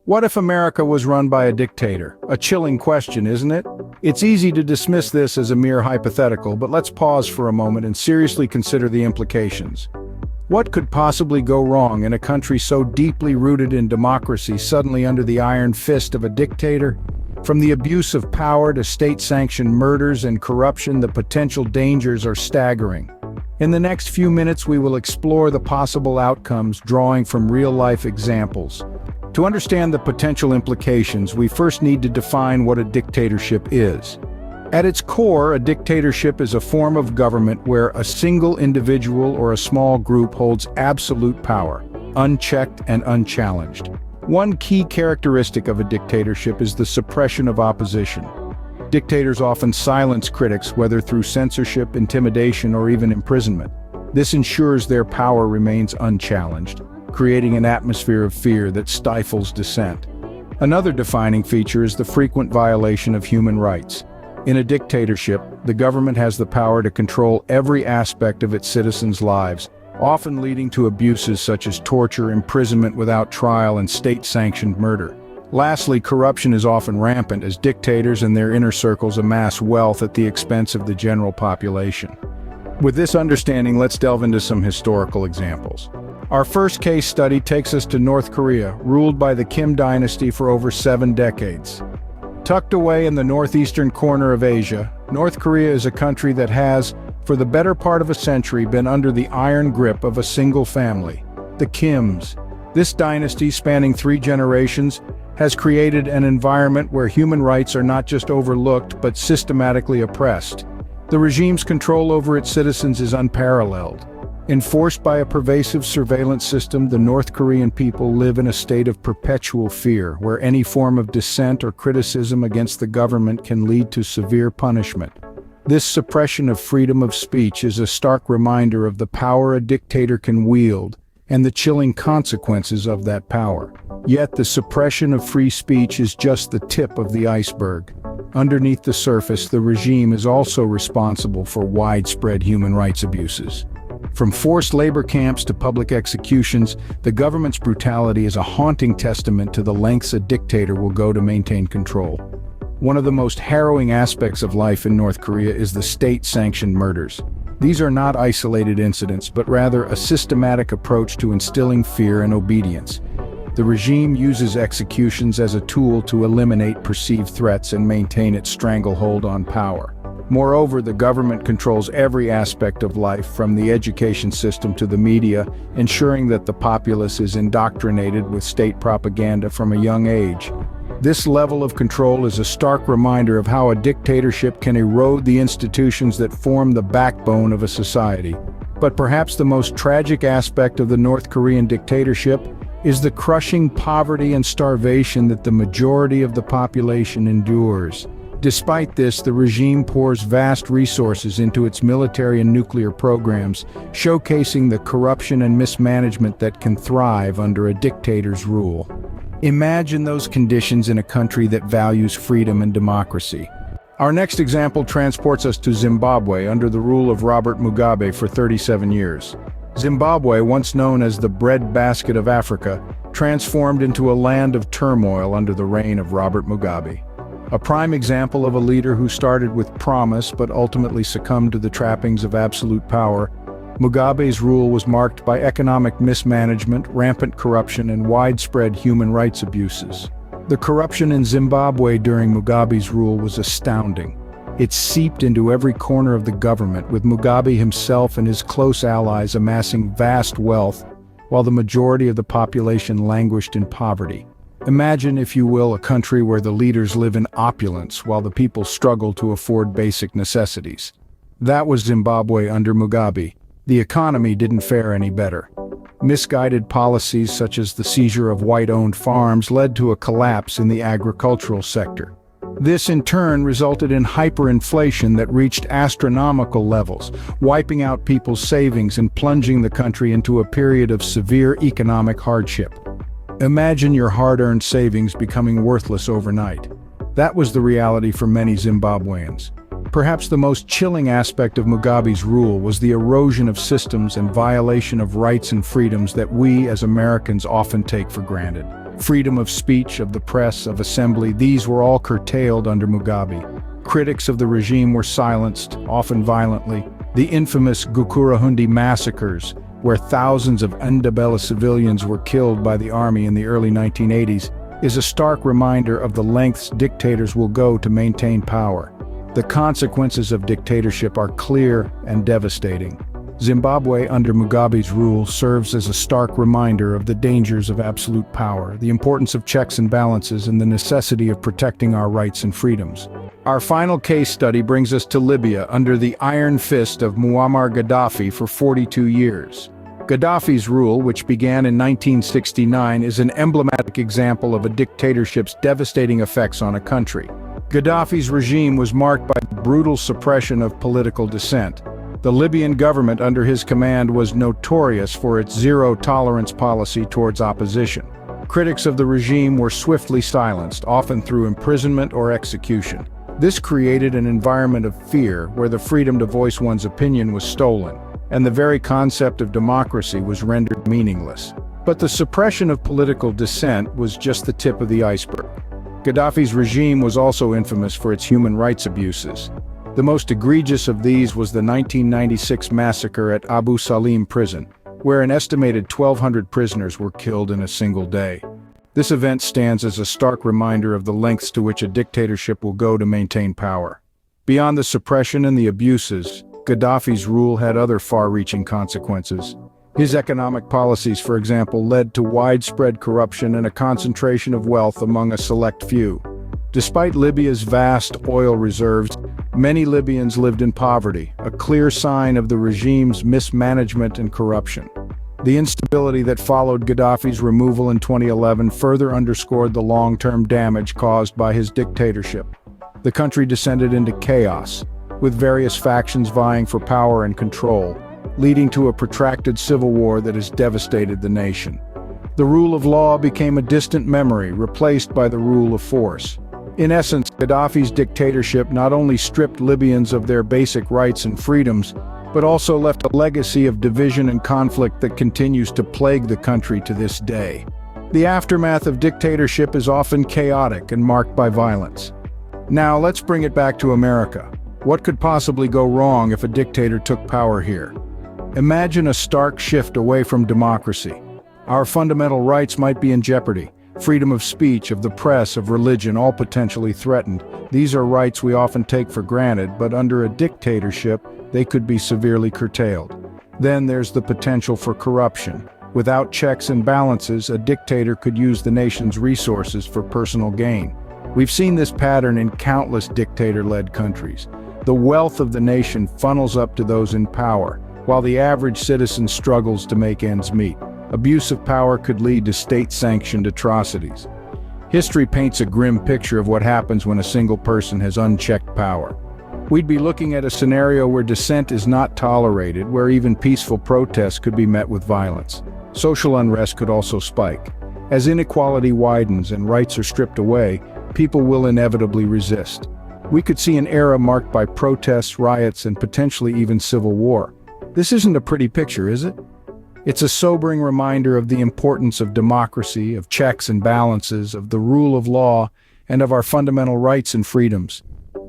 What if America was run by a dictator? A chilling question, isn't it? It's easy to dismiss this as a mere hypothetical, but let's pause for a moment and seriously consider the implications. What could possibly go wrong in a country so deeply rooted in democracy suddenly under the iron fist of a dictator? From the abuse of power to state-sanctioned murders and corruption, the potential dangers are staggering. In the next few minutes, we will explore the possible outcomes, drawing from real-life examples. To understand the potential implications, we first need to define what a dictatorship is. At its core, a dictatorship is a form of government where a single individual or a small group holds absolute power, unchecked and unchallenged. One key characteristic of a dictatorship is the suppression of opposition. Dictators often silence critics, whether through censorship, intimidation, or even imprisonment. This ensures their power remains unchallenged, creating an atmosphere of fear that stifles dissent. Another defining feature is the frequent violation of human rights. In a dictatorship, the government has the power to control every aspect of its citizens' lives, often leading to abuses such as torture, imprisonment without trial, and state-sanctioned murder. Lastly, corruption is often rampant as dictators and their inner circles amass wealth at the expense of the general population. With this understanding, let's delve into some historical examples. Our first case study takes us to North Korea, ruled by the Kim dynasty for over 7 decades. Tucked away in the northeastern corner of Asia, North Korea is a country that has, for the better part of a century, been under the iron grip of a single family, the Kims. This dynasty, spanning 3 generations, has created an environment where human rights are not just overlooked but systematically oppressed. The regime's control over its citizens is unparalleled. Enforced by a pervasive surveillance system, the North Korean people live in a state of perpetual fear, where any form of dissent or criticism against the government can lead to severe punishment. This suppression of freedom of speech is a stark reminder of the power a dictator can wield and the chilling consequences of that power. Yet the suppression of free speech is just the tip of the iceberg. Underneath the surface, the regime is also responsible for widespread human rights abuses. From forced labor camps to public executions, the government's brutality is a haunting testament to the lengths a dictator will go to maintain control. One of the most harrowing aspects of life in North Korea is the state-sanctioned murders. These are not isolated incidents, but rather a systematic approach to instilling fear and obedience. The regime uses executions as a tool to eliminate perceived threats and maintain its stranglehold on power. Moreover, the government controls every aspect of life, from the education system to the media, ensuring that the populace is indoctrinated with state propaganda from a young age. This level of control is a stark reminder of how a dictatorship can erode the institutions that form the backbone of a society. But perhaps the most tragic aspect of the North Korean dictatorship is the crushing poverty and starvation that the majority of the population endures. Despite this, the regime pours vast resources into its military and nuclear programs, showcasing the corruption and mismanagement that can thrive under a dictator's rule. Imagine those conditions in a country that values freedom and democracy. Our next example transports us to Zimbabwe under the rule of Robert Mugabe for 37 years. Zimbabwe, once known as the breadbasket of Africa, transformed into a land of turmoil under the reign of Robert Mugabe. A prime example of a leader who started with promise but ultimately succumbed to the trappings of absolute power, Mugabe's rule was marked by economic mismanagement, rampant corruption, and widespread human rights abuses. The corruption in Zimbabwe during Mugabe's rule was astounding. It seeped into every corner of the government, with Mugabe himself and his close allies amassing vast wealth, while the majority of the population languished in poverty. Imagine, if you will, a country where the leaders live in opulence while the people struggle to afford basic necessities. That was Zimbabwe under Mugabe. The economy didn't fare any better. Misguided policies such as the seizure of white-owned farms led to a collapse in the agricultural sector. This in turn resulted in hyperinflation that reached astronomical levels, wiping out people's savings and plunging the country into a period of severe economic hardship. Imagine your hard-earned savings becoming worthless overnight. That was the reality for many Zimbabweans. Perhaps the most chilling aspect of Mugabe's rule was the erosion of systems and violation of rights and freedoms that we as Americans often take for granted. freedom of speech, of the press, of assembly, these were all curtailed under Mugabe. Critics of the regime were silenced, often violently. The infamous Gukurahundi massacres, where thousands of Ndebele civilians were killed by the army in the early 1980s, is a stark reminder of the lengths dictators will go to maintain power. The consequences of dictatorship are clear and devastating. Zimbabwe under Mugabe's rule serves as a stark reminder of the dangers of absolute power, the importance of checks and balances, and the necessity of protecting our rights and freedoms. Our final case study brings us to Libya under the iron fist of Muammar Gaddafi for 42 years. Gaddafi's rule, which began in 1969, is an emblematic example of a dictatorship's devastating effects on a country. Gaddafi's regime was marked by brutal suppression of political dissent. The Libyan government under his command was notorious for its zero-tolerance policy towards opposition. Critics of the regime were swiftly silenced, often through imprisonment or execution. This created an environment of fear where the freedom to voice one's opinion was stolen, and the very concept of democracy was rendered meaningless. But the suppression of political dissent was just the tip of the iceberg. Gaddafi's regime was also infamous for its human rights abuses. The most egregious of these was the 1996 massacre at Abu Salim prison, where an estimated 1,200 prisoners were killed in a single day. This event stands as a stark reminder of the lengths to which a dictatorship will go to maintain power. Beyond the suppression and the abuses, Gaddafi's rule had other far-reaching consequences. His economic policies, for example, led to widespread corruption and a concentration of wealth among a select few. Despite Libya's vast oil reserves, many Libyans lived in poverty, a clear sign of the regime's mismanagement and corruption. The instability that followed Gaddafi's removal in 2011 further underscored the long-term damage caused by his dictatorship. The country descended into chaos, with various factions vying for power and control, leading to a protracted civil war that has devastated the nation. The rule of law became a distant memory, replaced by the rule of force. In essence, Gaddafi's dictatorship not only stripped Libyans of their basic rights and freedoms, but also left a legacy of division and conflict that continues to plague the country to this day. The aftermath of dictatorship is often chaotic and marked by violence. Now, let's bring it back to America. What could possibly go wrong if a dictator took power here? Imagine a stark shift away from democracy. Our fundamental rights might be in jeopardy. Freedom of speech, of the press, of religion, all potentially threatened. These are rights we often take for granted, but under a dictatorship, they could be severely curtailed. Then there's the potential for corruption. Without checks and balances, a dictator could use the nation's resources for personal gain. We've seen this pattern in countless dictator-led countries. The wealth of the nation funnels up to those in power, while the average citizen struggles to make ends meet. Abuse of power could lead to state-sanctioned atrocities. History paints a grim picture of what happens when a single person has unchecked power. We'd be looking at a scenario where dissent is not tolerated, where even peaceful protests could be met with violence. Social unrest could also spike. As inequality widens and rights are stripped away, people will inevitably resist. We could see an era marked by protests, riots, and potentially even civil war. This isn't a pretty picture, is it? It's a sobering reminder of the importance of democracy, of checks and balances, of the rule of law, and of our fundamental rights and freedoms.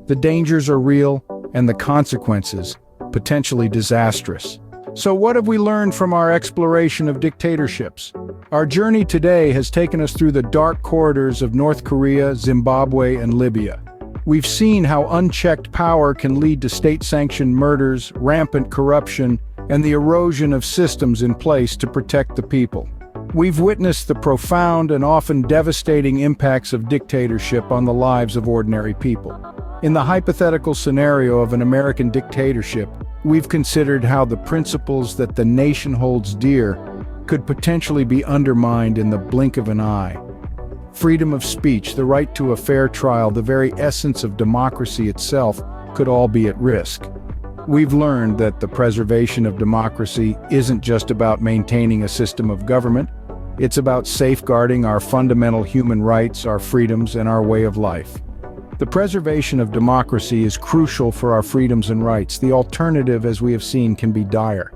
The dangers are real, and the consequences, potentially disastrous. So what have we learned from our exploration of dictatorships? Our journey today has taken us through the dark corridors of North Korea, Zimbabwe, and Libya. We've seen how unchecked power can lead to state-sanctioned murders, rampant corruption, and the erosion of systems in place to protect the people. We've witnessed the profound and often devastating impacts of dictatorship on the lives of ordinary people. In the hypothetical scenario of an American dictatorship, we've considered how the principles that the nation holds dear could potentially be undermined in the blink of an eye. Freedom of speech, the right to a fair trial, the very essence of democracy itself could all be at risk. We've learned that the preservation of democracy isn't just about maintaining a system of government, it's about safeguarding our fundamental human rights, our freedoms, and our way of life. The preservation of democracy is crucial for our freedoms and rights. The alternative, as we have seen, can be dire.